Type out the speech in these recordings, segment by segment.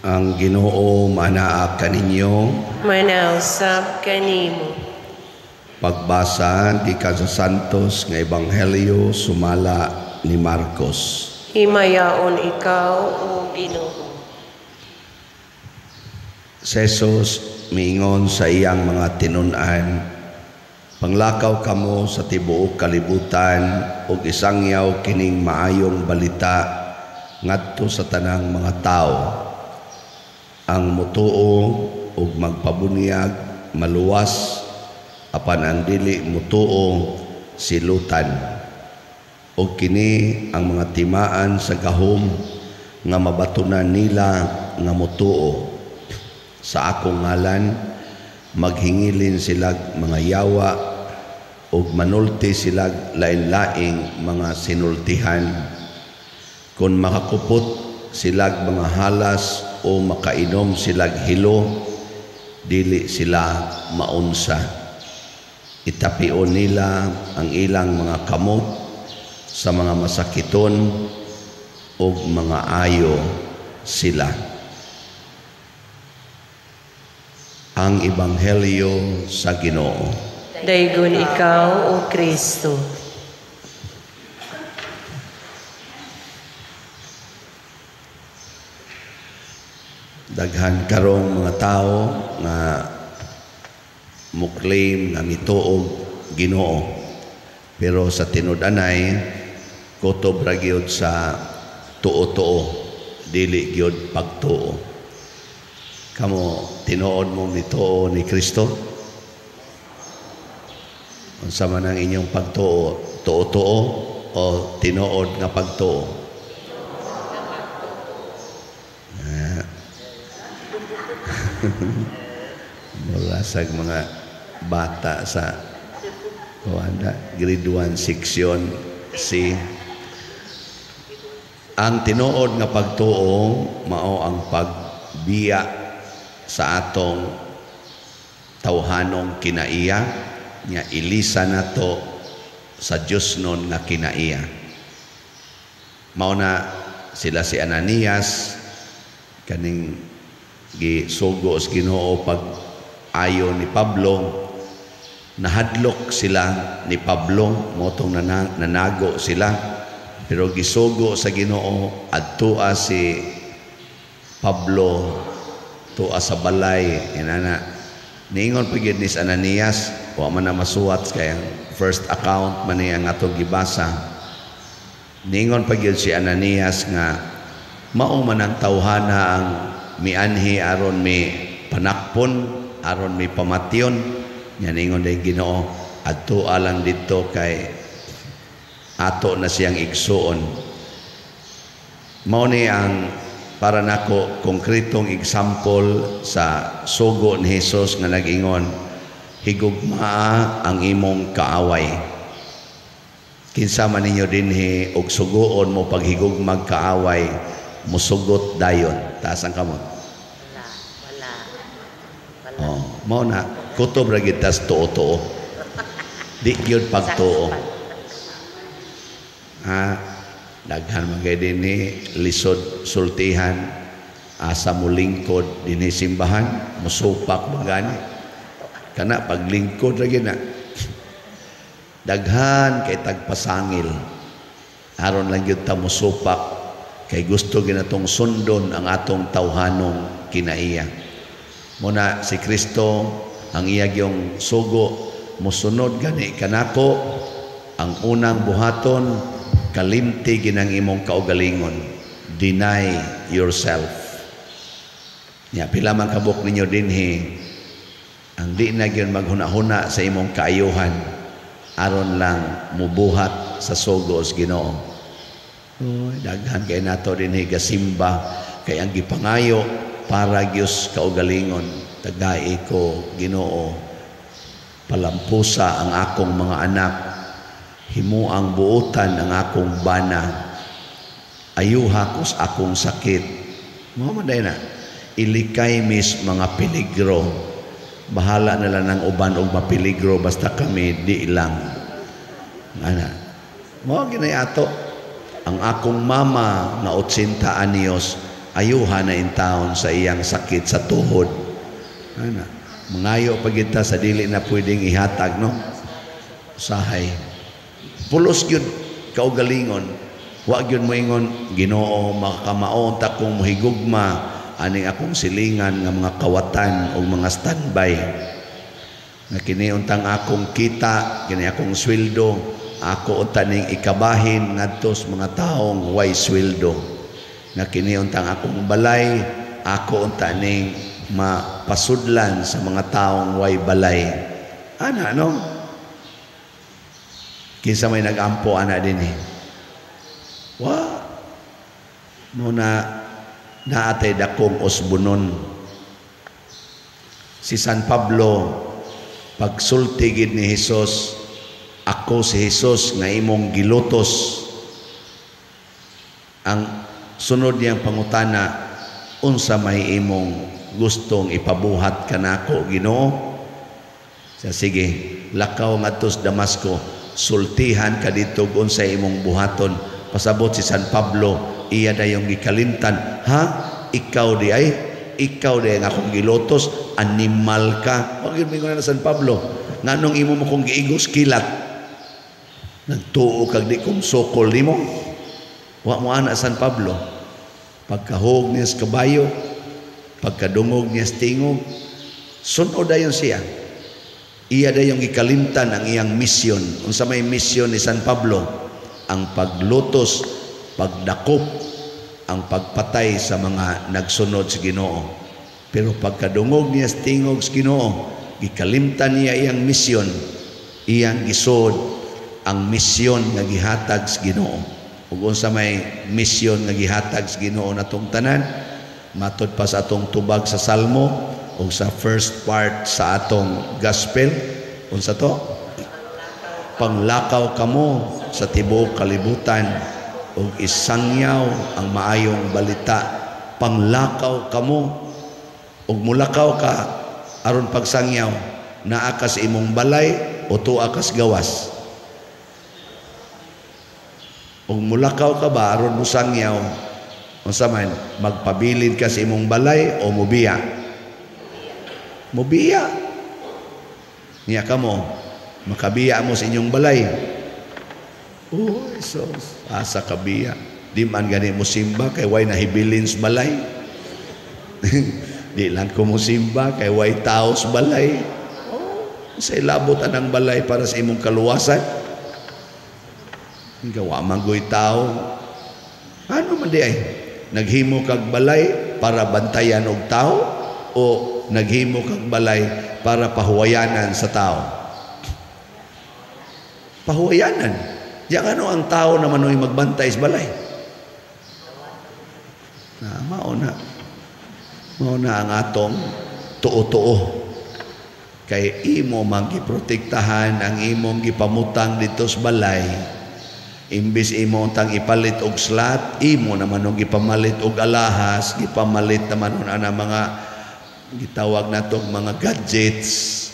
Ang Ginoo manaa kaninyo. Manausap kanimo. Pagbasa di sa Santos nga Ebanghelyo sumala ni Marcos. Himayaon ikaw, O Ginoo. Si Jesus miingon sa iyang mga tinun-an, panglakaw kamo sa tibuok kalibutan ug isangyaw kining maayong balita ngadto sa tanang mga tao. Ang mutuo ug magpabunyag maluwas, apan ang dili mutuo silutan. O kini ang mga timaan sa gahom nga mabatunan nila nga mutuo. Sa akong ngalan maghingilin silag mga yawa ug manulti silag lain-laing mga sinultihan. Kung makakupot silag mga halas o makainom silag hilo, dili sila maunsa. Itapion nila ang ilang mga kamot sa mga masakiton o mga ayo sila. Ang Ebanghelyo sa Ginoo. Daygon ikaw, O Kristo. Daghan karong mga tao nga muklaim nga mituog Ginoo, pero sa tinud-anay kutob ra gyud sa tuo-tuo, dili gyud pagtuo. Kamo tinuod mo mituo ni Kristo? Unsa man ang inyong pagtuo, tuo-tuo o tinuod nga pagtuo? Mulasag mga bata sa grade 1 section C. Ang tinuod nga pagtuo mao ang pagbiya sa atong tawhanong kinaiya nga ilisa nato sa Dios non nga kinaiya. Mao na sila si Ananias kaning gisugo sa Ginoo pag ayo ni Pablo, nahadlok sila ni Pablo, motong nanago sila, pero gisugo sa Ginoo adtua si Pablo tuwa sa balay. Inana niingon pagid ni Ananias, wa man na masuwat kay first account man niya nga atong gibasa. Niingon pagid si Ananias nga mao man ang tawhana ang mianhi aron mi panakpon, aron mi pamatyon. Yan ingon day Ginoo, adto alang dito kay ato na siyang igsuon. Mao ni ang para nako konkretong example sa sugo ni Jesus nga nag-ingon, higugmaa ang imong kaaway. Kinsa man ninyo dinhi og sugoon mo paghigugmag kaaway, musugot dayon. Taas ang kamot. Wala. Oh, mao na kutob ra gid tas tuo-tuo. Di gyud pagtuo. Daghan man gay dinhi lisod sultihan asa mo lingkod dinhi simbahan, musupak magani. Kana paglingkod ra gid na. Daghan kay tagpasangil. Aron lang gyud ta musupak kay gusto ginatong sundon ang atong tawhanong kinaiya. Muna si Kristo ang iya gyung sugo, musunod gani kanako, ang unang buhaton, kalimti ginang imong kaugalingon, deny yourself. Nya pila man kabuk ninyo dinhi, ang di na gyud maghuna-huna sa imong kaayuhan, aron lang mubuhat sa sugo sa Ginoo. Daghan kay nato dinhi gasimba kay ang gipangayo para Dios kaugalingon. Tagai ko Ginoo, palampusa ang akong mga anak, himuang buutan ang akong bana, ayuha ko sa akong sakit. Mo man na ilikay mis mga peligro, bahala na lang ng uban og mapeligro basta kami di lang. Ana mo ginay ato ang akong mama nga 80 anyos ayuhan na in taon sa iyang sakit sa tuhod. Ana, mangayo pa kita sa dili na pwedeng ihatag, no? Usahay. Pulos gyud kaugalingon. Wa gyud mo ingon, Ginoo, makamaon ta kong muhigugma aning akong silingan nga mga kawatan o mga standby. Na kini untang akong kita, kini akong sweldo, ako unta ning ikabahin ngadto sa mga taong way sweldo. Na kini untang akong balay, ako unta ning mapasudlan sa mga taong way balay. Ana, no? Kinsa may nag-ampo ana din eh. Wa mo na naatay dakong osbunon. Si San Pablo pagsulti gid ni Hesus, ako si Hesus nga imong gilutos. Ang sunod niyang pangutana, unsa may imong gustong ipabuhat kanako, Ginoo? Sige, lakaw ngadto sa Damasco, sultihan ka dito unsay imong buhaton. Pasabot si San Pablo, iya dayong gikalimtan, ha? Ikaw di ay nga akong gilotos, animal ka. Wag yun mingon na San Pablo, nganong imo mo kong giigos kilat, nagtuo kag di kong sokol nimo. Wa mo ana San Pablo, pagkahog niya sa kabayo, pagkadungog niya sa tingog, sunod dayon siya. Iya dayong gikalimtan ang iyang misyon. Unsa may misyon ni San Pablo? Ang paglutos, pagdakop, ang pagpatay sa mga nagsunod sa Ginoo. Pero pagkadungog niya sa tingog sa Ginoo, gikalimtan niya iyang misyon, iyang gisod ang misyon nga gihatag sa Ginoo. Ug unsa may misyon nga gihatag sa Ginoo natong tanan, matud pa sa atong tubag sa Salmo o sa first part sa atong gospel, unsa to? Panglakaw kamo sa tibuok kalibutan ug isangyaw ang maayong balita. Panglakaw kamo ug mulakaw ka aron pagsangyaw, naa ka sa imong balay o tuwa ka sa gawas. Ug mulakaw ka ba aron musangyaw, unsa man, magpabilin ka sa imong balay o mubiya? Mubiya. Niya ka mo, makabiya mo sa inyong balay. Oh, Jesus, asa kabiya. Di man gani mo simba kay way nahibilin sa balay. Di lang ko mo simba kay way tao sa balay. Oh, sa ilabot anang balay para sa imong kaluwasan. Gawa manggoy tao. Ano man di ay? Naghimo kag balay para bantayan og tao o naghimo kag balay para pahuwayanan sa tao? Pahuwayanan. Yang ano ang tao naman ay magbantay sa balay? Mauna ang atong tuo-tuo. Kay imo magiprotektahan ang imong gipamutang dito sa balay. Imbis imo tang ipalit og slot, imo naman og ipamalit og alahas, gipamalit naman ana mga gitawag natong mga gadgets.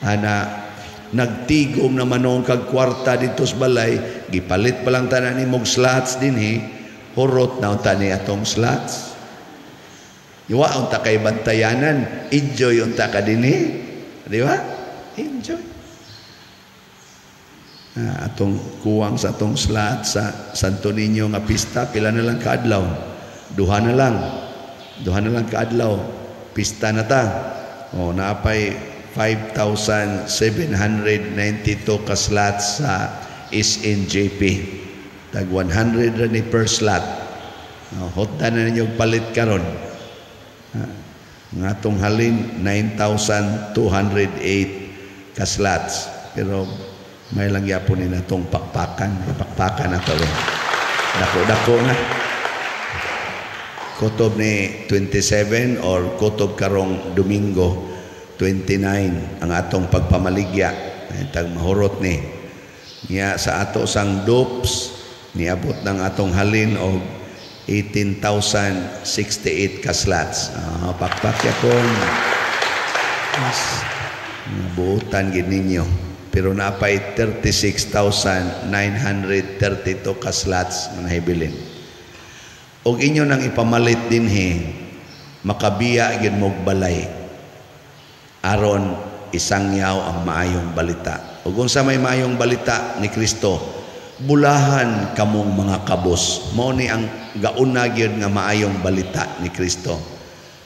Ana nagtigom naman nung kag kwarta dito sa balay, gipalit pa lang tanan imong slots dinhi, hurot na unta ni atong slots. Iwa unta kay bantayanan, enjoy unta ka dinhi, di ba? Enjoy. Atong kuwang sa atong slots sa Santo Niño nga pista, pila na lang kaadlaw? Duha na lang kaadlaw, pista na ta. O naapay 5,792 ka slots sa SNJP. Tag 100 rin per slot. Hotda na ninyo palit karon. Nga itong halin, 9,208 ka slots. Pero may lang yapon nila itong pakpakan. Pakpakan na ito. Dako-dako na. Kutob ni 27 or kutob karong Domingo 29 ang atong pagpamaligya. Tag mahurot ni. Niya sa ato sang dupes, niabot ng atong halin o 18,068 ka slots. Pakpakya ko. Buutan gid ninyo. Pero napay 36,932 ka slots na nahibilin. og inyo nang ipamalit dinhi makabiya gyud mog balay aron isangyaw ang maayong balita. Ug unsa may maayong balita ni Kristo, bulahan kamong mga kabos. Mao ni ang gauna gyud nga maayong balita ni Kristo.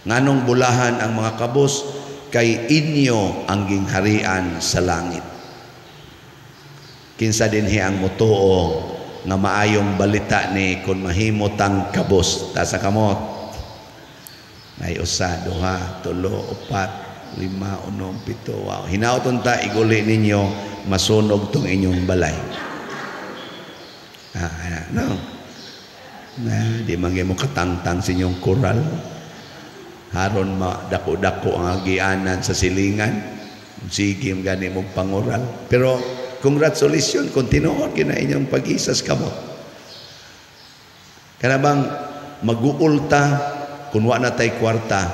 Nganong bulahan ang mga kabos? Kay inyo ang gingharian sa langit. Kinsa dinhi ang mutuo nga maayong balita ni kun mahimo tang kabos. Ta sa kamot. Ay usa, duha, tulo, upat, 5, 6, 7. Wow. Hinaoton ta iguli ninyo masunog tong inyong balay. No. Di man mo katangtang sa inyong koral. Haron madako-dako ang agianan sa silingan. Sige gani mong pangural. Pero congratulations kung tinuod kina inyong pag-isas kamot. Kana bang mag-uulta kung wa na tay kwarta,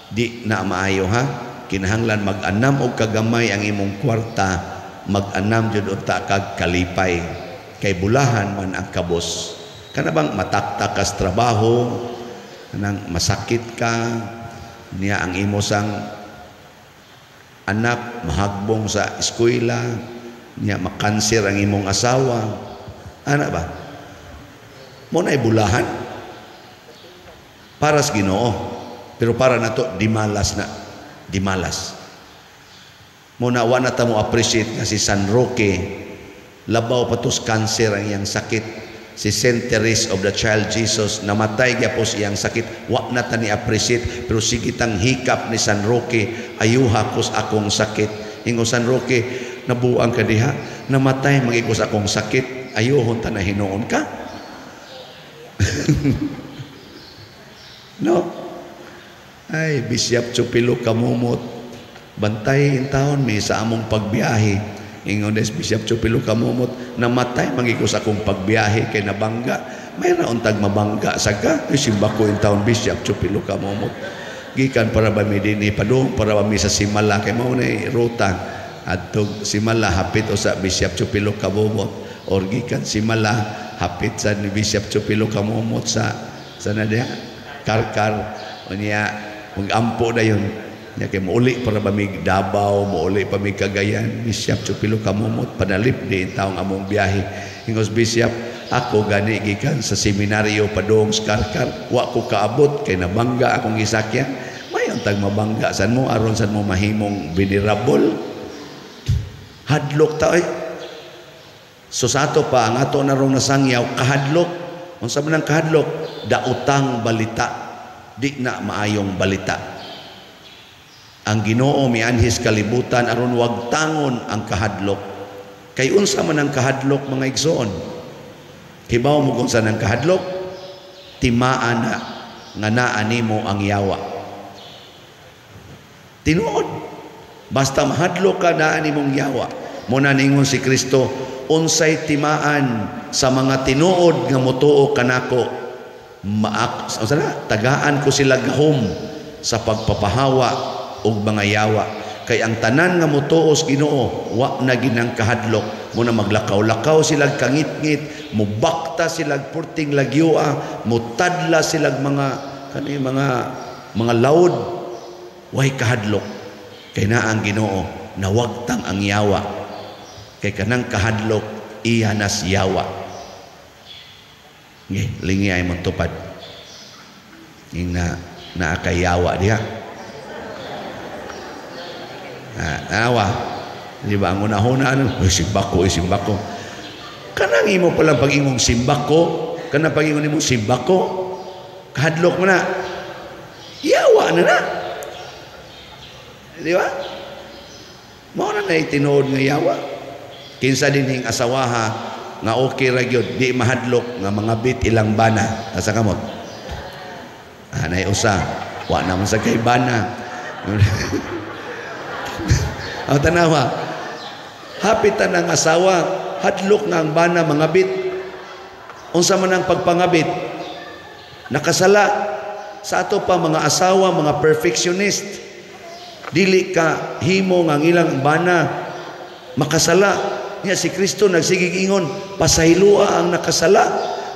di na maayo ha. Kinahanglan mag-anam og kagamay ang imong kwarta, mag-anam jud unta kag kalipay. Kay bulahan man ang kabos. Kana bang mataktak kas trabaho, nang masakit ka, niya ang imo sang anak mahagbong sa eskwela, niya makanser ang imong asawa. Ana ba? Mo na bulahan para sa Ginoo. Pero para nato dimalas na, dimalas. Mo na wa na ta mo appreciate nga si San Roque, labaw patos cancer ang iyang sakit. Si Saint Teresa of the Child Jesus, namatay gyapos iyang sakit, wa na ta ni appreciate. Pero sige tang hikap ni San Roque, ayuha kos akong sakit. Ingo San Roque, nabuang ka diha, namatay magikos akong sakit, ayuhon ta na hinuon ka. No? Ay, Bishop Chupilo kamumot, bantay in taon mi sa among pagbiyahe. Ingon des Bishop Chupilo kamumot, namatay mangikos akong pagbiyahe kay nabangga. May raon tag mabangga saga. Simba ko in taon Bishop Chupilo kamumot. Gikan para ba mi dinhi padung para ba mi sa Simala kay mao nay ruta adtog Simala hapit usa Bishop Chupilo kamumot. Or gikan Simala hapit sa ni Bishop Chupilo kamumot sa na dia Karkar unya mag-ampo dayon. Nya kay mauli para ba mi Davao, mauli pa mi Cagayan, Bishop Chupilo kamumot panalip di taong among biyahe. Ingos Bishop, ako gani gikan sa seminaryo padung sa Karkar, wa ko kaabot kay nabangga akong gisakyan. Mayon tag mabangga san mo aron san mo mahimong venerable. Hadlok ta oy. So sa ato pa ang ato narong nasangyaw kahadlok. Unsa man ang kahadlok? Dautang balita, di na maayong balita. Ang Ginoo mianhis kalibutan aron wag tangon ang kahadlok. Kay unsa man ang kahadlok mga igsoon? Hibaw mo kung saan ang kahadlok? Timaan na nga naa nimo ang yawa. Tinuod. Basta mahadlok ka naa nimong yawa. Muna ningon si Kristo, unsay timaan sa mga tinuod nga motuo kanako. Tagaan ko sila gahom sa pagpapahawa og mga yawa. Kay ang tanan nga motuos Ginoo wa na ginang kahadlok. Muna maglakaw-lakaw silag kangit-ngit, mubakta silag purting lagyua, mutadla silag mga laud, way kahadlok. Kay na ang Ginoo nawagtang ang yawa. Kay kanang kahadlok iya nas yawa. Lingi ay mong tupad. Yung naakayawa diha. Awa, di ba? Ang una-una, simbako. Kanang imo palang pag-ingong simbako, kanang pag-ingon imong simbako, kahadlok mo na. Yawa na. Di ba? Mao na itinuod nga yawa. Kinsa din hing asawaha nga okay ra gyud, di mahadlok nga mga bit ilang bana. Asa kamot? Nay usa, wa naman sa kay bana. Ang tanawa, hapitan ng asawa, hadlok nga ang bana mangabit. Unsa man ang pagpangabit? Nakasala. Sa ato pa mga asawa, mga perfectionist. Dili ka himo nga ilang bana makasala. Nya si Kristo nagsigig ingon, pasahilua ang nakasala.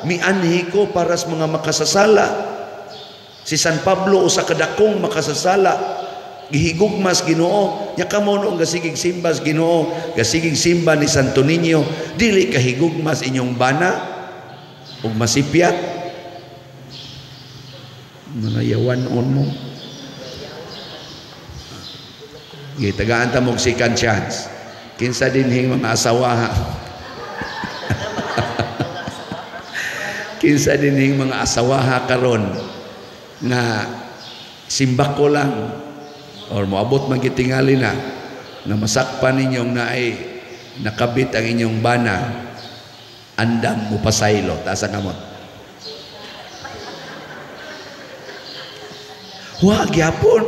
mianhi ko para sa mga makasasala. Si San Pablo usa ka dakong makasasala, gihigugmas Ginoo, nya kamo no gasigig simbas Ginoo, gasigig simba ni Santo Niño, dili ka higugmas inyong bana ug masipyat. Mga yawanon mo. Gitagaan ta mong second chance. Kinsa dinhing mga asawa. Kinsa dinhing mga asawaha karon nga simbak ko lang or moabot man gitingali na masakpan ninyong naay nakabit ang inyong bana, andam mo pasaylo taas ang kamot. Wa gyapon.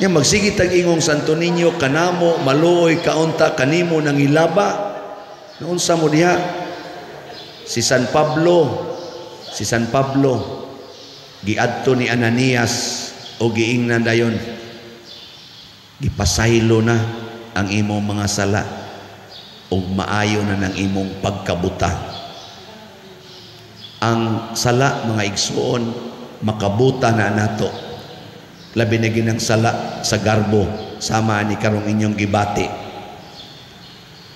Nya magsigit ang ingong Santo Niño kanamo maluoy kaunta kanimo nang ilaba. Naunsa mo diha? Si San Pablo giadto ni Ananias o giingnan dayon, gipasaylo na ang imong mga sala o maayo na ng imong pagkabuta. Ang sala, mga igsuon, makabuta na nato. Labi na ginang sala sa garbo, sama ni karong inyong gibati.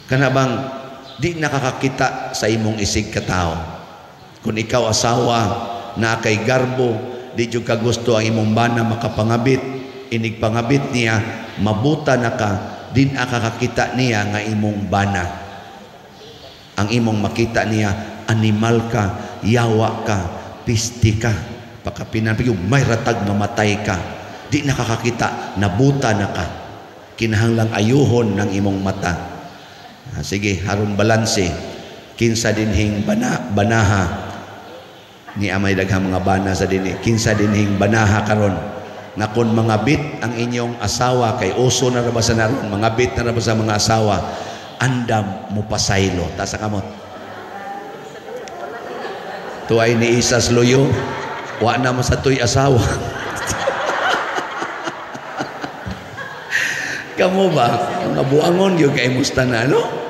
Kanabang di nakakakita sa imong isig katao. Kung ikaw asawa na kay garbo, di jud ka gusto ang imong bana makapangabit, inig pangabit niya, mabuta na ka, din akakakita niya nga imong bana. Ang imong makita niya, animal ka, yawa ka, pisti ka, pagkapinapig may ratag mamatay ka, di nakakakita, nabuta na ka. Kinahanglang ayuhon ng imong mata. Sige, harong balanse. Kinsa dinhing banaha ni amay daghang mga bana sa dinhi. Kinsa dinhing banaha karon nga kun mga bit ang inyong asawa kay uso na ra ba sa naron, mga bit na ra ba sa mga asawa, andam mo pasaylo ta sa kamot. Tuay ni Isas Loyo, wa na mo sa tuy asawa. Kamo ba nga buangon gyud kay musta na no?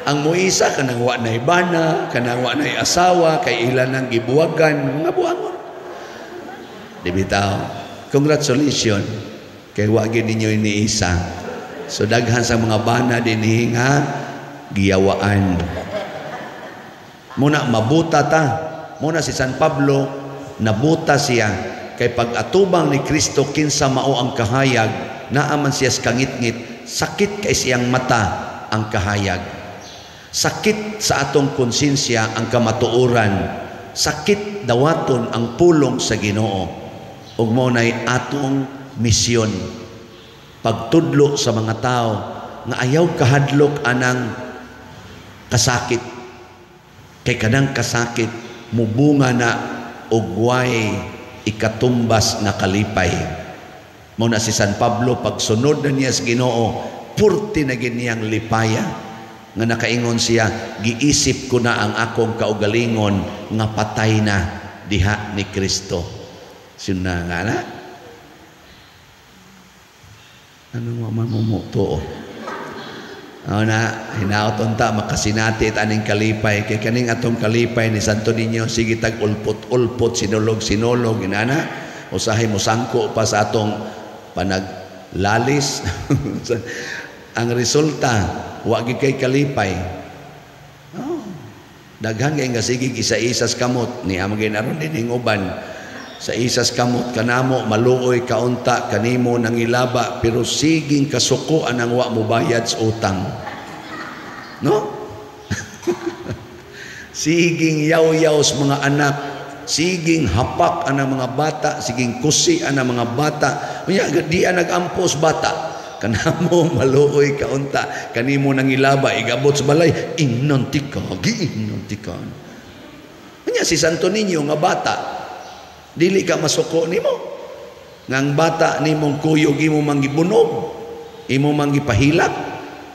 Ang muisa kanang wa nay bana, kanang wa nay asawa, kay ilan ang gibuwagan, mga buangon. Di bitaw, congratulations kay wa gyud ninyo iniisa. So daghan sa mga bana dinhi nga giyawaan. Muna mabuta ta. Muna si San Pablo nabuta siya kay pag-atubang ni Kristo kinsa mao ang kahayag, naaman siya sa kangit-ngit, sakit kay siyang mata ang kahayag. Sakit sa atong konsensya ang kamatuoran, sakit dawaton ang pulong sa Ginoo. Ug mao nay atong misyon, pagtudlo sa mga tao nga ayaw kahadlok anang kasakit, kay kanang kasakit mubunga na og way ikatumbas na kalipay. Mao na si San Pablo, pagsunod na niya sa Ginoo, purti na gid niyang lipaya nga nakaingon siya, giisip ko na ang akong kaugalingon nga patay na diha ni Kristo. Sina nga na? Ano nga man mumuto? O na, hinaoton ta, makasinati aning kalipay. Kay kaning atong kalipay ni Santo Niño, sige tag ulpot-ulpot, sinulog-sinulog, inana, usahay mo sangko pa sa atong panaglalis. Ang resulta, wagi kay kalipay. Oh, daghang kay nga sige isa-isas kamot ni amagin aron dining uban. Sa isas kamot kanamo maluoy kaunta kanimo nang ilaba pero siging kasukuan ang wa mo bayad sa utang. No? Siging yaw-yaw sa mga anak, siging hapak ang mga bata, siging kusi ang mga bata. Unya di nagampos bata. Kanamo maluoy kaunta kanimo nang ilaba igabot sa balay inantika giinantikan. Nya si Santo Niño nga bata dili ka masuko nimo ngang bata nimong kuyog imo manggibunog imo manggipahilak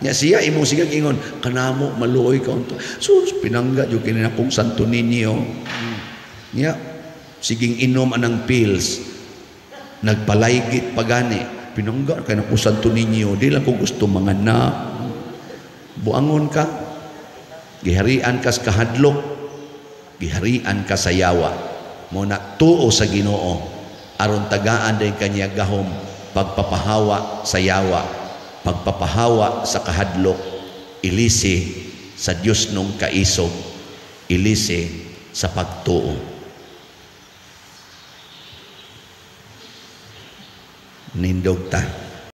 nya siya imo sigag ingon kanamo maluoy kaunta. Sus pinangga jud kini akong Santo Niño. Nya siging inom anang pills nagpalaygit pagani. Pinangga kay na po Santo Niño, di lang ko gusto mga na. Buangon ka. giharian ka sa kahadlok, giharian ka sa yawa. Muna tuo sa Ginoo aron tagaan din kanya gahom pagpapahawa sa yawa, pagpapahawa sa kahadlok, ilisi sa Dios nung kaisog, ilisi sa pagtuo. Nindog ta.